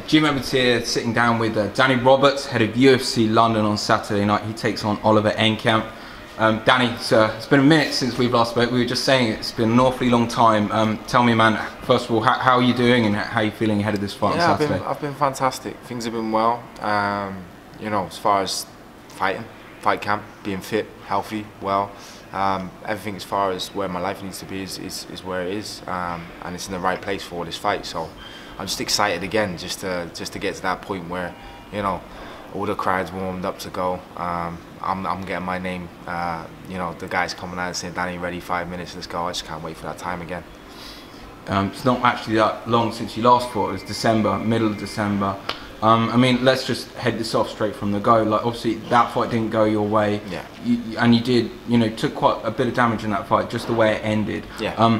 Jim Edwards here, sitting down with Danny Roberts, head of UFC London on Saturday night. He takes on Oliver Enkamp. Danny, it's been a minute since we've last spoke. We were just saying it's been an awfully long time. Tell me, man, first of all, how are you doing and how are you feeling ahead of this fight on Saturday? I've been fantastic. Things have been well. You know, as far as fight camp, being fit, healthy, well. Everything as far as where my life needs to be is where it is, and it's in the right place for this fight. So I'm just excited again, just to get to that point where, you know, all the crowds warmed up to go. I'm getting my name. You know, the guys coming out and saying, "Danny, ready? 5 minutes, let's go." I just can't wait for that time again. It's not actually that long since you last fought. It was December, middle of December. I mean, let's just head this off straight from the go. Like, obviously, that fight didn't go your way. Yeah. And you did, you know, took quite a bit of damage in that fight, just the way it ended. Yeah.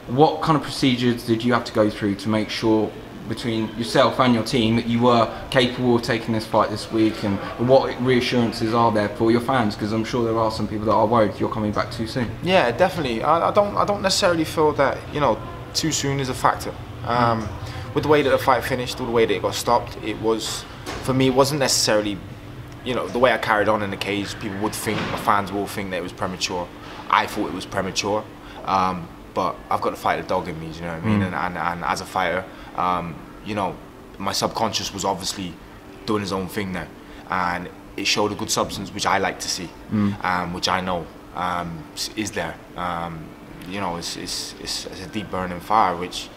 What kind of procedures did you have to go through to make sure, between yourself and your team, that you were capable of taking this fight this week? And what reassurances are there for your fans? Because I'm sure there are some people that are worried you're coming back too soon. Yeah, definitely. I don't necessarily feel that, you know, too soon is a factor. With the way that the fight finished, or the way that it got stopped, it was, for me, it wasn't necessarily, you know, the way I carried on in the cage. People would think, my fans will think that it was premature. I thought it was premature, but I've got to fight the dog in me, do you know what I mean? And as a fighter, you know, my subconscious was obviously doing his own thing there, and it showed a good substance, which I like to see, which I know is there. You know, it's a deep burning fire, which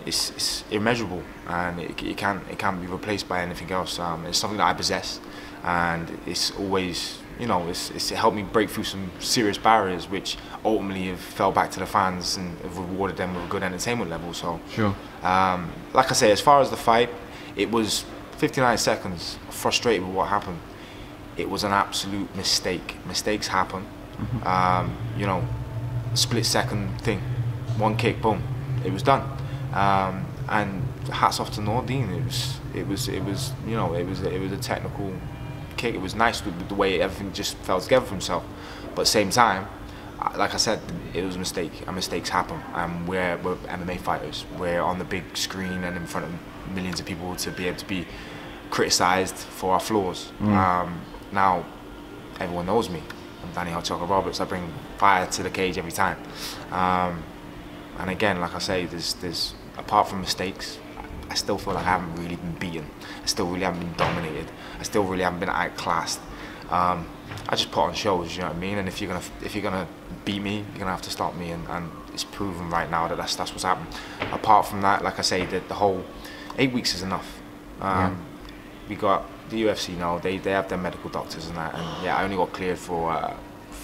it's immeasurable, and it can't be replaced by anything else. It's something that I possess, and it's always, you know, it's helped me break through some serious barriers, which ultimately have fell back to the fans and have rewarded them with a good entertainment level. So, sure. Like I say, as far as the fight, it was 59 seconds. Frustrated with what happened. It was an absolute mistake. Mistakes happen. You know, split second thing, one kick, boom, it was done. And hats off to Nordine. It was you know, it was a technical kick. It was nice with the way everything just fell together for himself. But at the same time, like I said, it was a mistake, and mistakes happen. And we're MMA fighters. We're on the big screen and in front of millions of people to be able to be criticised for our flaws. Now, everyone knows me. I'm Danny Hot Chocolate Roberts. I bring fire to the cage every time. And again, like I say, there's apart from mistakes, I still feel like I haven't really been beaten. I still really haven't been dominated. I still really haven't been outclassed. I just put on shows, you know what I mean? And if you're gonna beat me, you're gonna have to stop me, and it's proven right now that that's what's happened. Apart from that, like I say, the whole 8 weeks is enough. We got the UFC now, they have their medical doctors and that, and yeah, I only got cleared for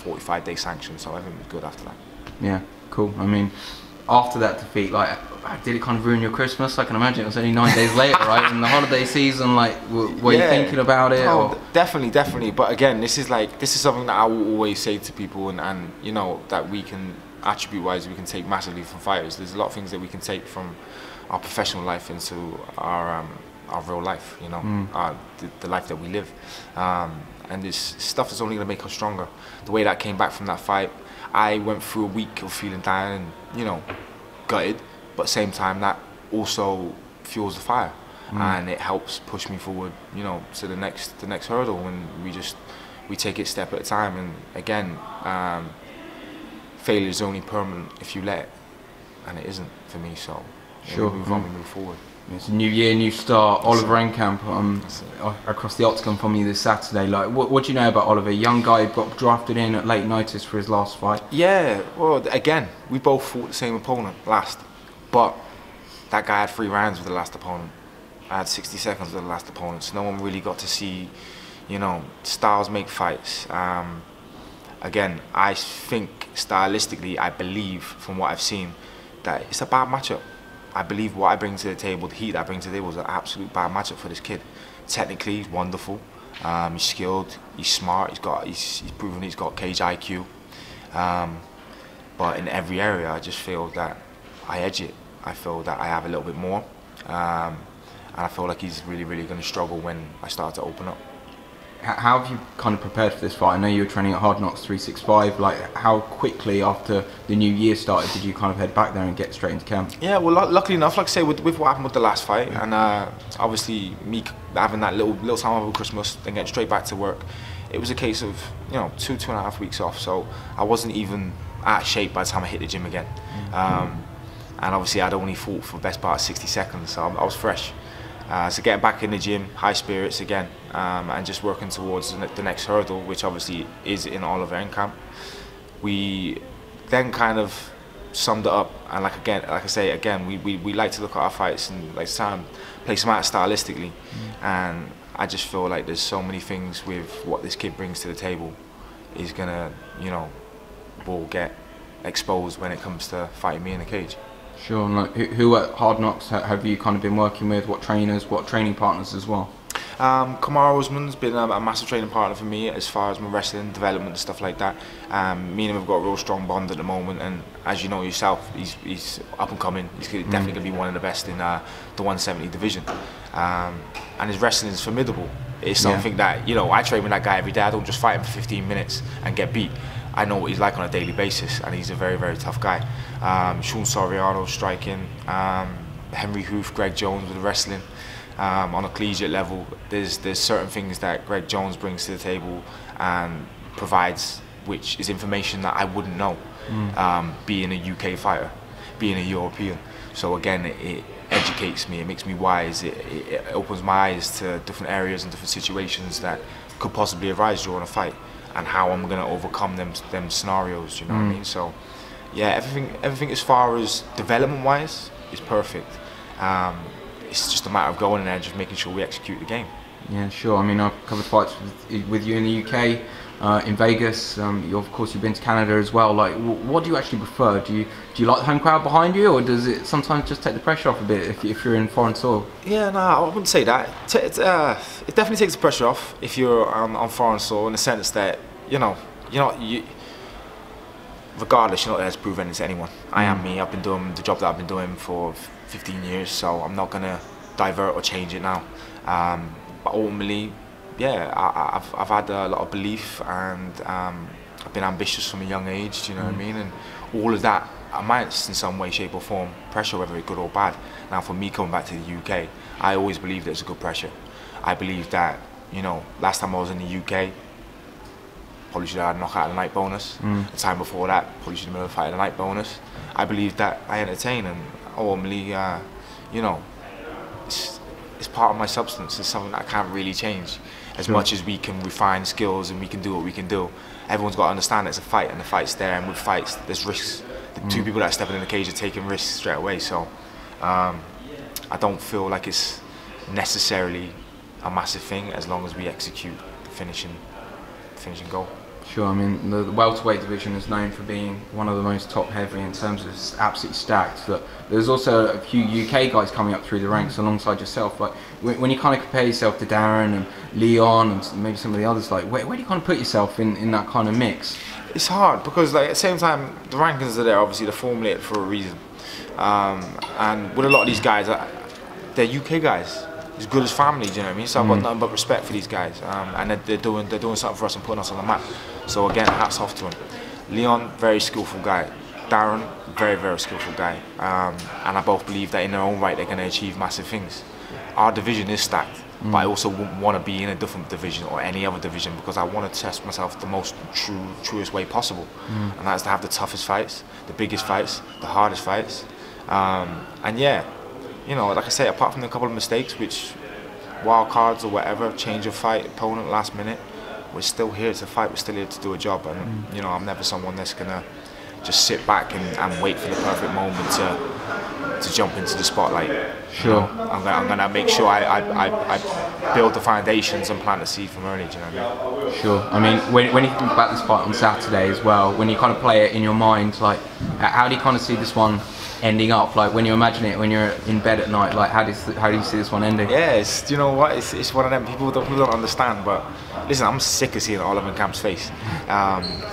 45-day sanction, so everything was good after that. Yeah, cool. I mean, after that defeat, like, did it kind of ruin your Christmas? I can imagine it was only 9 days later, right? In the holiday season, like, were you thinking about it? Oh, or? Definitely. But again, this is something that I will always say to people, and you know, that we can, attribute-wise, we can take massively from fighters. There's a lot of things that we can take from our professional life into our real life, you know, the life that we live. And this stuff is only going to make us stronger. The way that came back from that fight, I went through a week of feeling down and, you know, gutted, but at the same time that also fuels the fire, and it helps push me forward, you know, to the next hurdle, and we take it step at a time. And again, failure is only permanent if you let it, and it isn't for me. So sure. We move on, we move forward. It's a new year, new start. Oliver Enkamp across the octagon from you this Saturday. Like, what do you know about Oliver? Young guy, got drafted in at late notice for his last fight. Yeah, well, again, we both fought the same opponent last, but that guy had 3 rounds with the last opponent. I had 60 seconds with the last opponent, so no one really got to see, you know, styles make fights. Again, I think stylistically, I believe from what I've seen, that it's a bad matchup. I believe what I bring to the table, the heat that I bring to the table, is an absolute bad matchup for this kid. Technically, he's wonderful. He's skilled. He's smart. He's proven he's got cage IQ. But in every area, I just feel that I edge it. I feel that I have a little bit more, and I feel like he's really going to struggle when I start to open up. how have you kind of prepared for this fight? I know you were training at Hard Knocks 365. Like, how quickly after the new year started did you kind of head back there and get straight into camp? Yeah, well, luckily enough, like I say, with what happened with the last fight, and obviously me having that little time over Christmas, then getting straight back to work, it was a case of, you know, 2.5 weeks off. So I wasn't even out of shape by the time I hit the gym again. And obviously I'd only fought for the best part of 60 seconds, so I was fresh. So getting back in the gym, high spirits again, and just working towards the next hurdle, which obviously is in Oliver Enkamp. We then kind of summed it up, and like I say again, we like to look at our fights and like play some out stylistically, and I just feel like there's so many things with what this kid brings to the table is gonna, you know, will get exposed when it comes to fighting me in the cage. Sure. And like, who at Hard Knocks have you kind of been working with? What trainers, what training partners as well? Kamar Usman's been a massive training partner for me as far as my wrestling development and stuff like that. Me and him have got a real strong bond at the moment, and as you know yourself, he's up and coming. He's definitely going to be one of the best in the 170 division, and his wrestling is formidable. It's something that, you know, I train with that guy every day. I don't just fight him for 15 minutes and get beat. I know what he's like on a daily basis, and he's a very, very tough guy. Sean Soriano striking, Henry Hoof, Greg Jones with wrestling. On a collegiate level, there's certain things that Greg Jones brings to the table and provides, which is information that I wouldn't know, being a UK fighter, being a European. So again, it educates me, it makes me wise, it opens my eyes to different areas and different situations that could possibly arise during a fight, and how I'm going to overcome them scenarios, you know what I mean? So yeah, everything as far as development wise is perfect. It's just a matter of going in there and just making sure we execute the game. Yeah, sure. I mean, I've covered fights with you in the UK, in Vegas. Of course, you've been to Canada as well. Like, what do you actually prefer? Do you like the home crowd behind you, or does it sometimes just take the pressure off a bit if you're in foreign soil? Yeah, no, I wouldn't say that. It definitely takes the pressure off if you're on foreign soil, in the sense that, regardless, you're not there to prove anything to anyone. I am me. I've been doing the job that I've been doing for 15 years, so I'm not gonna divert or change it now. But ultimately, yeah, I've had a lot of belief, and I've been ambitious from a young age. You know what I mean? And all of that amounts in some way, shape, or form pressure, whether it's good or bad. Now, for me coming back to the UK, I always believed there's a good pressure. I believe that, you know, last time I was in the UK, probably should have had a knockout of the night bonus. The time before that, probably should have been a fight of the night bonus. I believe that I entertain, and ultimately, you know, it's part of my substance. It's something that I can't really change. As much as we can refine skills and we can do what we can do, everyone's got to understand that it's a fight, and the fight's there, and with fights, there's risks. The two people that are stepping in the cage are taking risks straight away, so I don't feel like it's necessarily a massive thing as long as we execute the finishing goal. Sure. I mean, the welterweight division is known for being one of the most top heavy in terms of it's absolutely stacked. But there's also a few UK guys coming up through the ranks alongside yourself. Like, when you kind of compare yourself to Darren and Leon and maybe some of the others, like, where do you kind of put yourself in that kind of mix? It's hard because, like, at the same time, the rankings are there. Obviously, they're formulated for a reason. And with a lot of these guys, they're UK guys. As good as family, do you know what I mean? So I've got nothing but respect for these guys, and they're doing something for us and putting us on the map. So again, hats off to him. Leon, very skillful guy. Darren, very, very skillful guy. And I both believe that in their own right they're going to achieve massive things. Our division is stacked, but I also wouldn't want to be in a different division or any other division, because I want to test myself the most truest way possible, and that's to have the toughest fights, the biggest fights, the hardest fights, and yeah. You know, like I say, apart from a couple of mistakes, which wild cards or whatever, change of fight, opponent last minute, we're still here to fight, we're still here to do a job, and you know, I'm never someone that's gonna just sit back and wait for the perfect moment to jump into the spotlight. Sure. You know, I'm gonna make sure I build the foundations and plant the seed from early, do you know what I mean? Sure. I mean, when you think about this fight on Saturday as well, when you kind of play it in your mind, like, how do you kind of see this one ending up? Like, when you imagine it, when you're in bed at night, like, how do you see this one ending? Yeah, it's, you know what, it's one of them people don't understand, but listen, I'm sick of seeing Oliver Enkamp's face.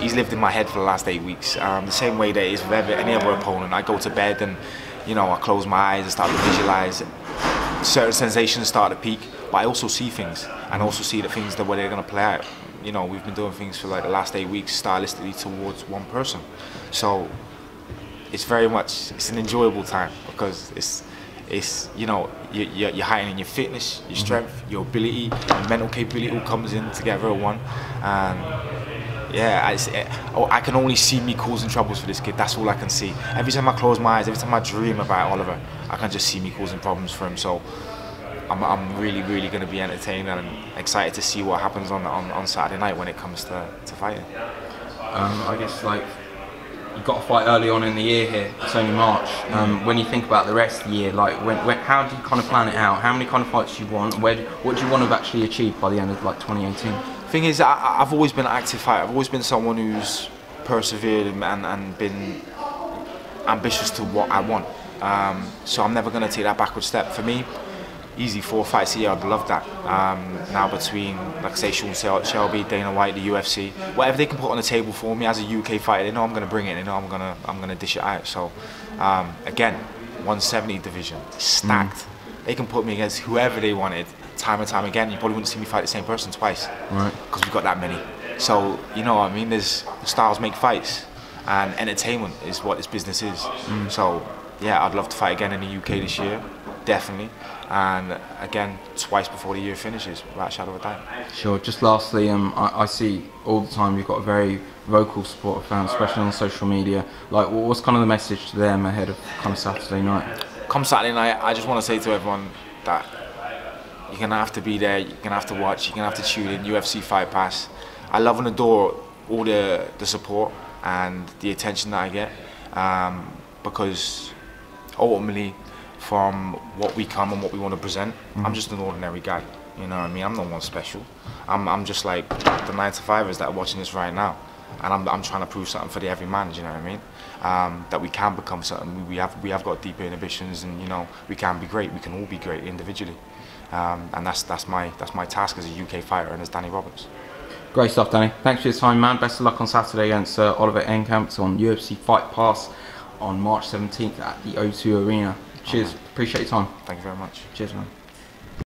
He's lived in my head for the last 8 weeks, the same way that is with any other opponent. I go to bed and, you know, I close my eyes and start to visualize, certain sensations start to peak, but I also see things, and also see the things the way they're going to play out. You know, we've been doing things for like the last 8 weeks stylistically towards one person, so it's very much, it's an enjoyable time, because it's you know, you're heightening your fitness, your strength, your ability, your mental capability all comes in together at one. And yeah, I can only see me causing troubles for this kid. That's all I can see. Every time I close my eyes, every time I dream about Oliver, I can just see me causing problems for him. So I'm really going to be entertained and excited to see what happens on Saturday night when it comes to fighting. I guess, like, you've got to fight early on in the year here. It's only March. When you think about the rest of the year, like, how do you kind of plan it out? How many kind of fights do you want? What do you want to actually achieve by the end of like 2018? Thing is, I've always been an active fighter. I've always been someone who's persevered and been ambitious to what I want. So I'm never going to take that backward step. For me, easy 4 fights a year, I'd love that. Now between, like, say, Sean Shelby, Dana White, the UFC, whatever they can put on the table for me as a UK fighter, they know I'm going to bring it. They know I'm going to dish it out. So again, 170 division, stacked. They can put me against whoever they wanted, time and time again. You probably wouldn't see me fight the same person twice, right? Because we've got that many. So you know what I mean. There's styles make fights, and entertainment is what this business is. So yeah, I'd love to fight again in the UK this year, definitely, and again twice before the year finishes, without a shadow of a doubt. Sure. Just lastly, I see all the time you've got a very vocal support of fans, especially on social media. Like, what's kind of the message to them ahead of kind of Saturday night? Come Saturday night, I just want to say to everyone that you're going to have to be there, you're going to have to watch, you're going to have to tune in, UFC Fight Pass. I love and adore all the support and the attention that I get, because ultimately, from what we come and what we want to present, I'm just an ordinary guy, you know what I mean? I'm not one special. I'm just like the 9-to-5ers that are watching this right now, and I'm trying to prove something for the everyman, do you know what I mean? That we can become something. We have got deeper inhibitions, and you know, we can be great. We can all be great individually, and that's my task as a UK fighter and as Danny Roberts. Great stuff, Danny. Thanks for your time, man. Best of luck on Saturday against Oliver Enkamp. It's on UFC Fight Pass on March 17th at the O2 Arena. Cheers. Appreciate your time. Thank you very much. Cheers, man.